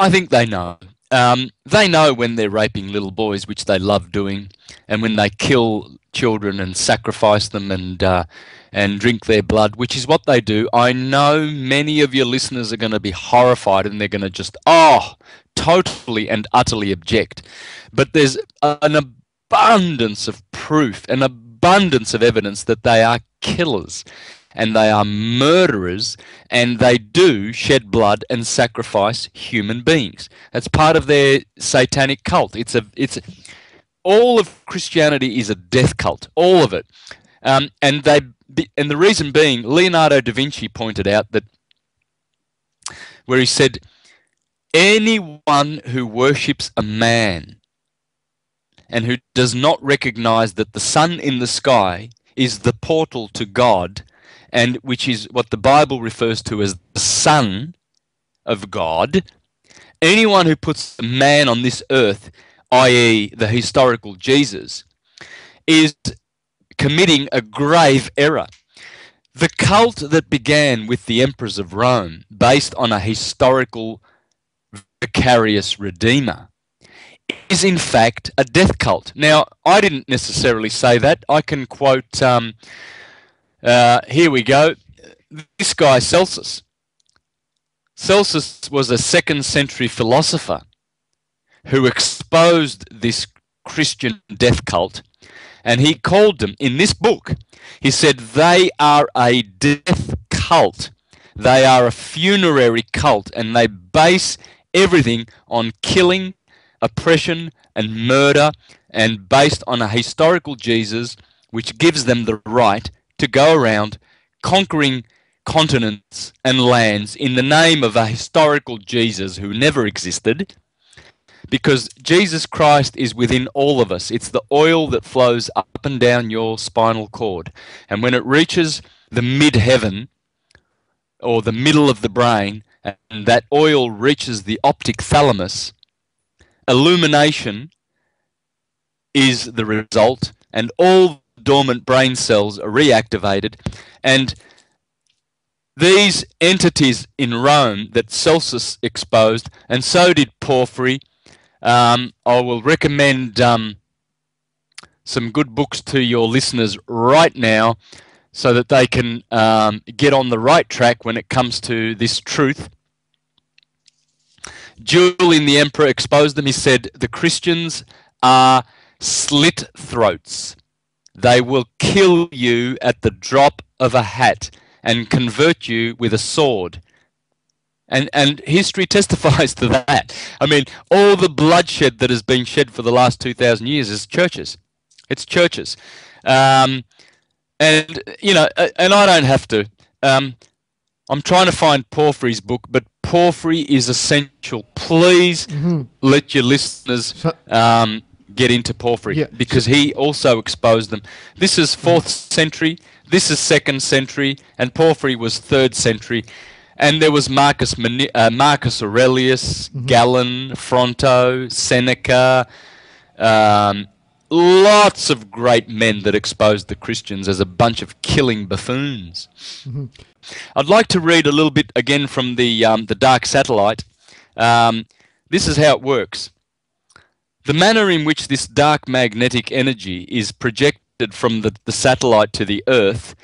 I think they know. They know when they're raping little boys, which they love doing, and when they kill children and sacrifice them and drink their blood, which is what they do. I know many of your listeners are going to be horrified and they're going to just, totally and utterly object. But there's an abundance of proof, an abundance of evidence that they are killers and they are murderers, and they do shed blood and sacrifice human beings. That's part of their satanic cult. It's all of Christianity is a death cult, all of it. And the reason being, Leonardo da Vinci pointed out that, where he said, anyone who worships a man and who does not recognize that the sun in the sky is the portal to God, and which is what the Bible refers to as the Son of God, anyone who puts a man on this earth, i.e. the historical Jesus, is committing a grave error. The cult that began with the emperors of Rome, based on a historical vicarious redeemer, is in fact a death cult. Now, I didn't necessarily say that. I can quote, here we go, this guy Celsus. Celsus was a 2nd century philosopher who exposed this Christian death cult, and he called them, in this book, he said, they are a death cult. They are a funerary cult, and they base everything on killing, oppression, and murder, and based on a historical Jesus, which gives them the right to go around conquering continents and lands in the name of a historical Jesus who never existed, because Jesus Christ is within all of us. It's the oil that flows up and down your spinal cord. And when it reaches the mid-heaven, or the middle of the brain, and that oil reaches the optic thalamus, illumination is the result, and all dormant brain cells are reactivated. And these entities in Rome that Celsus exposed, and so did Porphyry, I will recommend some good books to your listeners right now so that they can get on the right track when it comes to this truth. Julian the Emperor exposed them. He said, the Christians are slit-throats. They will kill you at the drop of a hat and convert you with a sword. And history testifies to that. I mean, all the bloodshed that has been shed for the last 2,000 years is churches. It's churches. And, you know, and I don't have to. I'm trying to find Porphyry's book, but Porphyry is essential. Please let your listeners get into Porphyry, because he also exposed them. This is 4th century, this is 2nd century, and Porphyry was 3rd century. And there was Marcus Aurelius, Galen, Fronto, Seneca, lots of great men that exposed the Christians as a bunch of killing buffoons. I'd like to read a little bit again from the Dark Satellite. This is how it works. The manner in which this dark magnetic energy is projected from the satellite to the Earth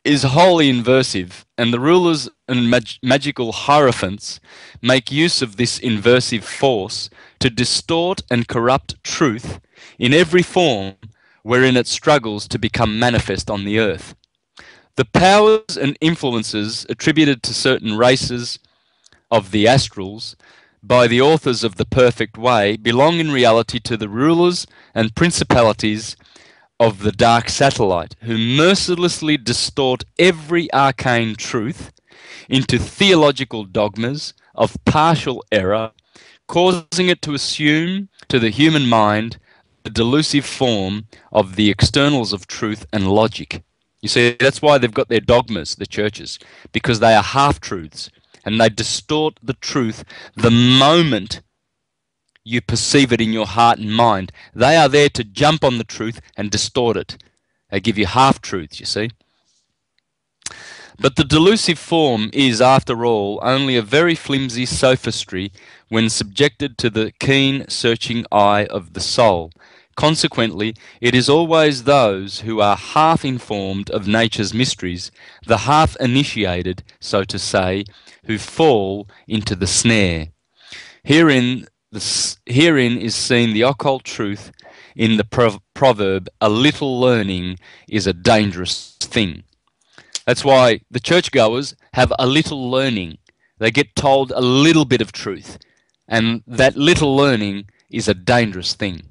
is wholly inversive, and the rulers and magical hierophants make use of this inversive force to distort and corrupt truth in every form wherein it struggles to become manifest on the earth. The powers and influences attributed to certain races of the astrals by the authors of the perfect way belong in reality to the rulers and principalities of the dark satellite, who mercilessly distort every arcane truth into theological dogmas of partial error, causing it to assume to the human mind the delusive form of the externals of truth and logic. You see, that's why they've got their dogmas, the churches, because they are half-truths, and they distort the truth the moment you perceive it in your heart and mind. They are there to jump on the truth and distort it. They give you half-truths, you see. But the delusive form is, after all, only a very flimsy sophistry when subjected to the keen, searching eye of the soul. Consequently, it is always those who are half informed of nature's mysteries, the half initiated, so to say, who fall into the snare. Herein, herein is seen the occult truth in the proverb, "A little learning is a dangerous thing." That's why the churchgoers have a little learning. They get told a little bit of truth, and that little learning is a dangerous thing.